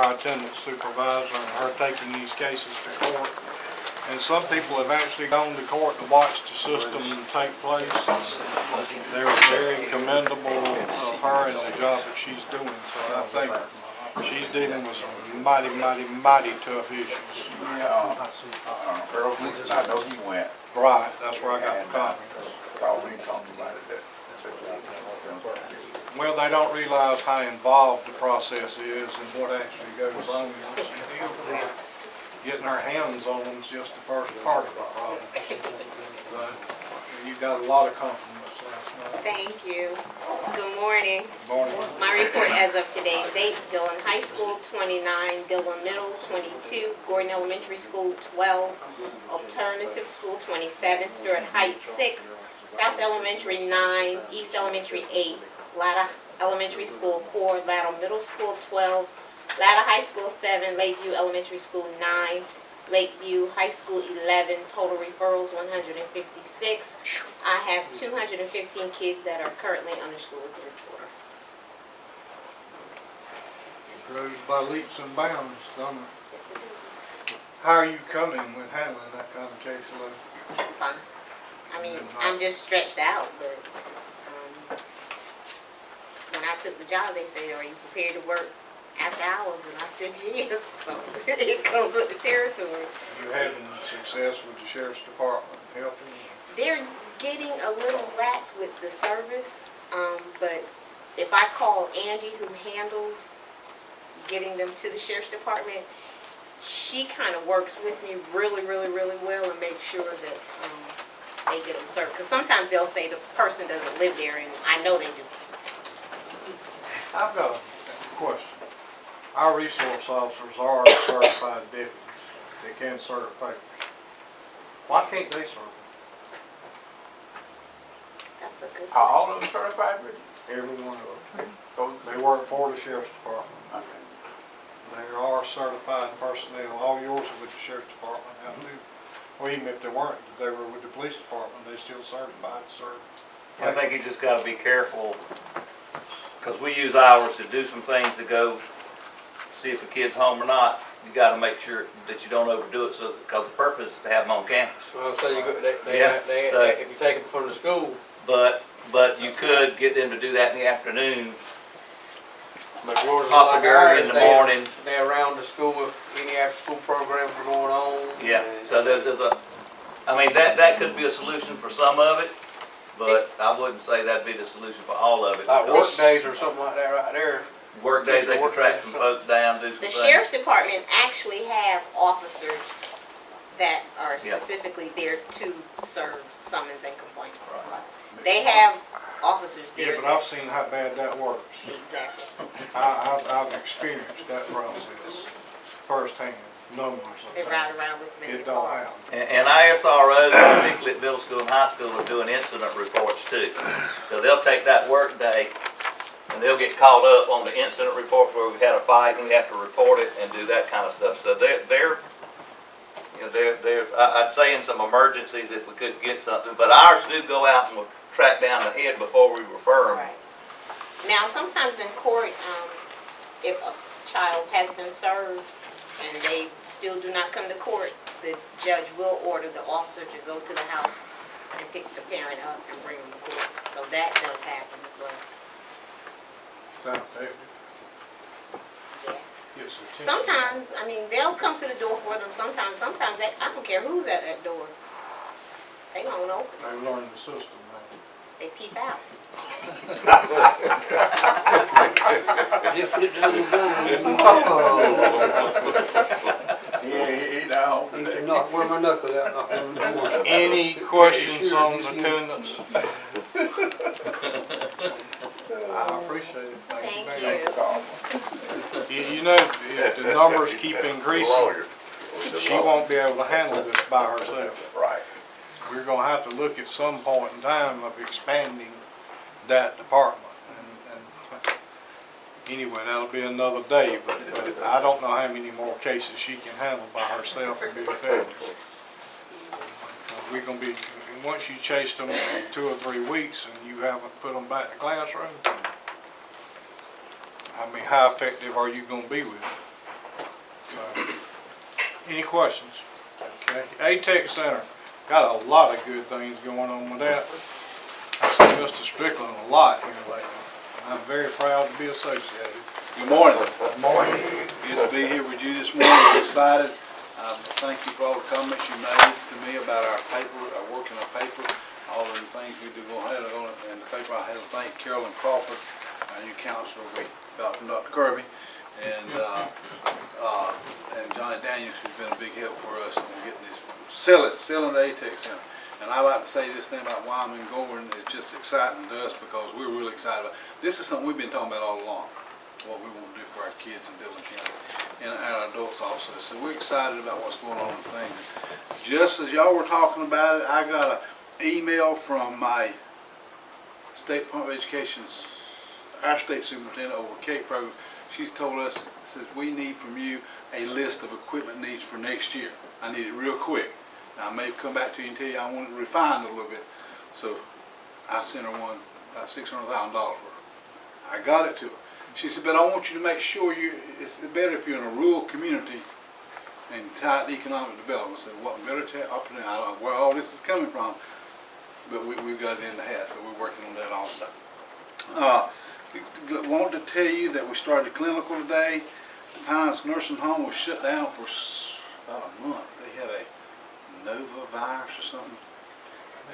our attendance supervisor and her taking these cases to court. And some people have actually gone to court to watch the system take place. They're very commendable of her and the job that she's doing. So I think she's dealing with some mighty tough issues. Yeah, Herald, I know he went. Right, that's where I got the copy. Called me and told me about it. Well, they don't realize how involved the process is and what actually goes on. Getting our hands on them is just the first part of the problem. But you got a lot of compliments last night. Thank you. Good morning. Good morning. My report as of today's date: Dillon High School 29, Dillon Middle 22, Gordon Elementary School 12, Alternative School 27, Stewart Heights 6, South Elementary 9, East Elementary 8, Latta Elementary School 4, Latta Middle School 12, Latta High School 7, Lakeview Elementary School 9, Lakeview High School 11, total referrals 156. I have 215 kids that are currently under school attendance order. It grows by leaps and bounds, doesn't it? Yes, it is. How are you coming with handling that kind of caseload? Fine. I mean, I'm just stretched out, but when I took the job, they said, "Are you prepared to work after hours?" And I said, "Yes." So it comes with the territory. You having success with the sheriff's department helping? They're getting a little lax with the service, but if I call Angie, who handles getting them to the sheriff's department, she kind of works with me really well and makes sure that they get them served. Because sometimes they'll say the person doesn't live there, and I know they do. I've got a question. Our resource officers are certified deputies. They can serve papers. Why can't they serve? That's a good Are all of question. them certified, Richard? Every one of them. Those- They work for the sheriff's department. Okay. They are certified personnel. All yours are with the sheriff's department now too. Well, even if they weren't, if they were with the police department, they still certified to serve. I think you just gotta be careful, because we use ours to do some things to go see if a kid's home or not. You gotta make sure that you don't overdo it, so, because the purpose is to have them on campus. Well, so you go, Yeah, so- if you take them from the school, But you could get them to do that in the afternoon, but yours is possibly like early ours, in the morning. they're around the school if any after-school programs are going on. Yeah, and- so there's a, I mean, that could be a solution for some of it, but I wouldn't say that'd be the solution for all of it. Like work because days or something like that right there. Work days, they can Work track days, some so- folks down, do some The things. sheriff's department actually have officers that are Yeah. specifically there to serve summons and complaints. Right. They have officers Yeah, there. but I've seen how bad that works. Exactly. I've experienced that process firsthand, numbers of They times. ride around with them in It their don't cars. happen. And ISROs, particularly at middle school and high school, are doing incident reports too. So they'll take that work day and they'll get caught up on the incident report where we've had a fight and we have to report it and do that kind of stuff. So they're I'd say in some emergencies if we could get something, but ours do go out and we'll track down the head before we refer them. Right. Now, sometimes in court, if a child has been served and they still do not come to court, the judge will order the officer to go to the house and pick the parent up and bring them to court. So that does happen as well. Sound effective? Yes. Gets attention. Sometimes, I mean, they'll come to the door for them. Sometimes they, I don't care who's at that door. They won't open. They learn the system now. They peep out. Yeah, he down. You can knock where my knuckle out, knock on the door. Any questions on attendance? I appreciate it. Thank very you. much. You know, if the numbers keep increasing, she won't be able to handle this by herself. Right. We're gonna have to look at some point in time of expanding that department. And anyway, that'll be another day, but I don't know how many more cases she can handle by herself and be effective. We're gonna be, once you chased them for 2 or 3 weeks and you haven't put them back in the classroom, I mean, how effective are you gonna be with it? Any questions? Okay, A-Tech Center, got a lot of good things going on with that. I see Mr. Strickland a lot here lately. I'm very proud to be associated. Good morning. Good morning. Good to be here with you this morning. I'm excited. Thank you for all the comments you made to me about our paper, our work in our paper, all of the things we do on it. And the paper, I had to thank Carolyn Crawford, our new counselor, Dr. Kirby, and Johnny Daniels, who's been a big help for us in getting this, selling the A-Tech Center. And I like to say this thing about Wyoming going, it's just exciting to us because we're really excited about it. This is something we've been talking about all along, what we want to do for our kids in Dillon County and our adults also. So we're excited about what's going on with things. Just as y'all were talking about it, I got an email from my State Department of Education's, our state superintendent over Cape Program. She's told us, says, we need from you a list of equipment needs for next year. I need it real quick. Now, I may come back to you and tell you I want it refined a little bit. So I sent her one, about $600,000 worth. I got it to her. She said, but I want you to make sure it's better if you're in a rural community and tied to economic development. I said, what better opportunity? I don't know where all this is coming from, but we've got it in the hat, so we're working on that also. I wanted to tell you that we started clinical today. The Pines Nursing Home was shut down for about a month. They had a Nova virus or something,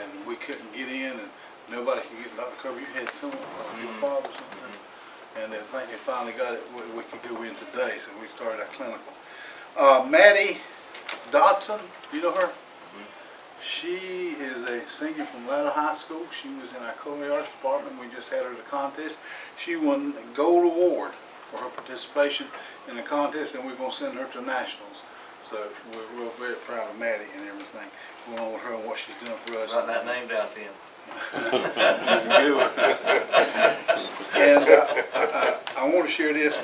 and we couldn't get in, and nobody could get Dr. Kirby. You had someone, your father or something, and I think they finally got it. We could go in today, so we started our clinical. Maddie Dodson, you know her? She is a senior from Ladder High School. She was in our culinary arts department. We just had her at a contest. She won a gold award for her participation in the contest, and we're going to send her to nationals. So we're very proud of Maddie and everything going on with her and what she's doing for us. Write that name down, Tim. That's a good one. And I want to share this.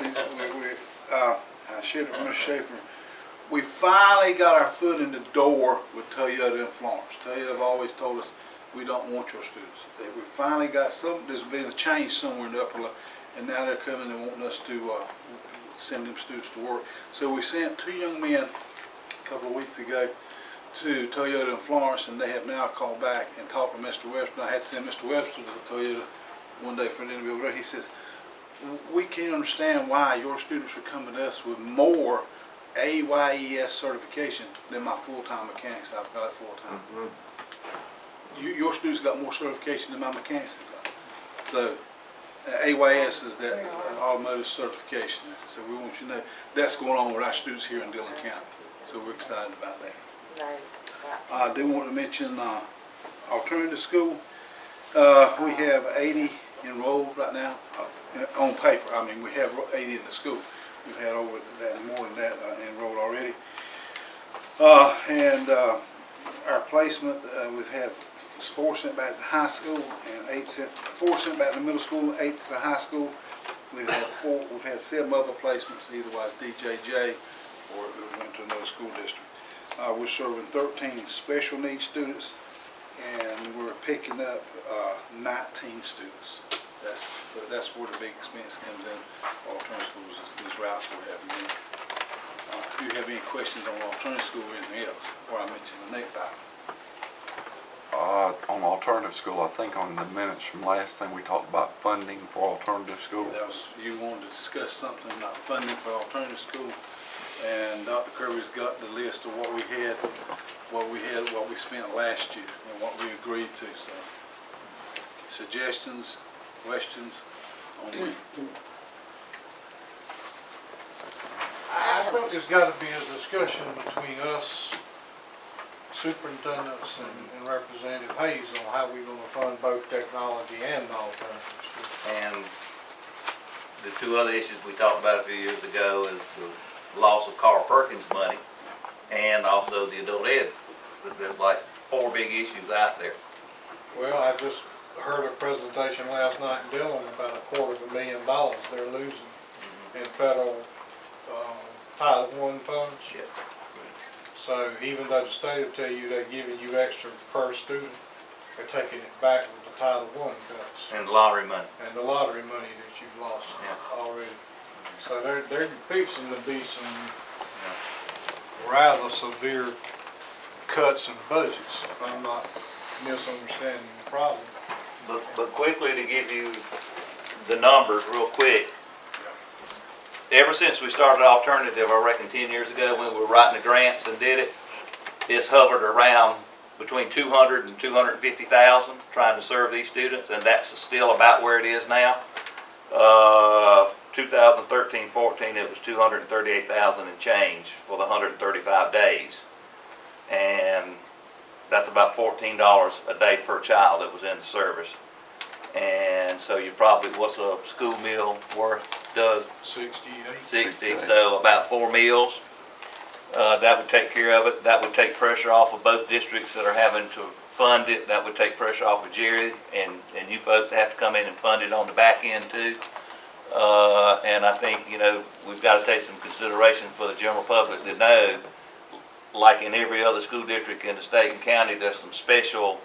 I shared it with Mr. Schaefer. We finally got our foot in the door with Toyota in Florence. Toyota have always told us we don't want your students. We finally got there's been a change somewhere in the upper level, and now they're coming and wanting us to send them students to work. So we sent 2 young men a couple of weeks ago to Toyota in Florence, and they have now called back and talked to Mr. Webster. I had to send Mr. Webster to Toyota one day for an interview over there. He says, we can't understand why your students are coming to us with more AYES certification than my full-time mechanics. I've got it full-time. Your students got more certification than my mechanics have got. So AYS is that automotive certification. So we want you to know that's going on with our students here in Dillon County. So we're excited about that. I do want to mention alternative school. We have 80 enrolled right now on paper. I mean, we have 80 in the school. We've had over that, more than that enrolled already. Our placement, we've had 4 sent back to high school and 4 sent back to middle school, 8 to the high school. We've had 7 other placements, either was DJJ or we went to another school district. We're serving 13 special needs students, and we're picking up 19 students. That's where the big expense comes in for alternative schools, is these routes we're having in. If you have any questions on alternative school or anything else, or I mention the next item. On alternative school, I think on the minutes from last thing we talked about funding for alternative school. That was, you wanted to discuss something about funding for alternative school, and Dr. Kirby's got the list of what we spent last year, and what we agreed to. So, suggestions, questions on me? I think there's got to be a discussion between us, superintendents, and Representative Hayes on how we're going to fund both technology and alternative schools. And the 2 other issues we talked about a few years ago is the loss of Carl Perkins money and also the adult ed. There's like 4 big issues out there. Well, I just heard a presentation last night in Dillon about $250,000 they're losing in federal Title I funds. Yep. So even though the state will tell you they're giving you extra per student, they're taking it back with the Title I cuts. And lottery money. And the lottery money that you've lost already. So they're fixing to be some rather severe cuts in budgets, if I'm not misunderstanding the problem. But quickly to give you the numbers real quick. Ever since we started alternative, I reckon 10 years ago when we were writing the grants and did it, it's hovered around between 200 and 250,000 trying to serve these students, and that's still about where it is now. 2013-14, it was 238,000 and change for the 135 days. And that's about $14 a day per child that was in the service. And so you probably, what's a school meal worth, Doug? 68. 60, so about 4 meals. That would take care of it. That would take pressure off of both districts that are having to fund it. That would take pressure off of Jerry and you folks that have to come in and fund it on the back end too. And I think, you know, we've got to take some consideration for the general public to know, like in every other school district in the state and county, there's some special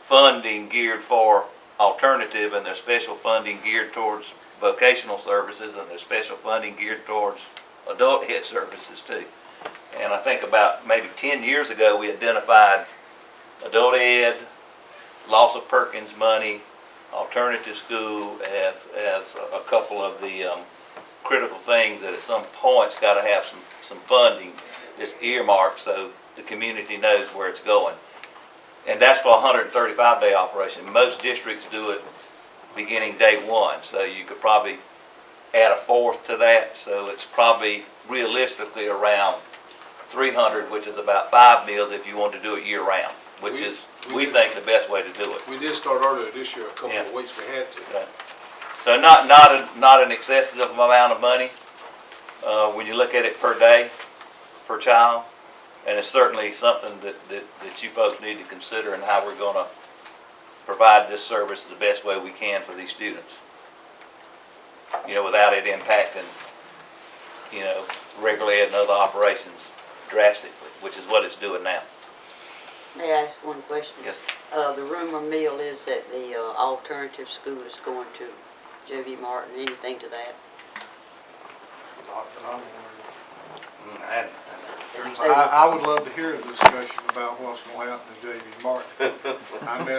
funding geared for alternative, and there's special funding geared towards vocational services, and there's special funding geared towards adult ed services too. And I think about maybe 10 years ago, we identified adult ed, loss of Perkins money, alternative school as a couple of the critical things that at some point's got to have some funding that's earmarked so the community knows where it's going. And that's for a 135-day operation. Most districts do it beginning day one, so you could probably add a fourth to that, so it's probably realistically around 300, which is about 5 meals if you want to do it year round, which is, we think, the best way to do it. We did start earlier this year, a couple Yeah. of weeks we had to. Right. So not an excessive amount of money when you look at it per day, per child, and it's certainly something that you folks need to consider in how we're going to provide this service the best way we can for these students. You know, without it impacting, you know, regular ed and other operations drastically, which is what it's doing now. May I ask one question? Yes. The rumor mill is that the alternative school is going to J.V. Martin. Anything to that? Not that I'm aware of. That's I would love to hear a discussion about what's going to happen to J.V. Martin. I met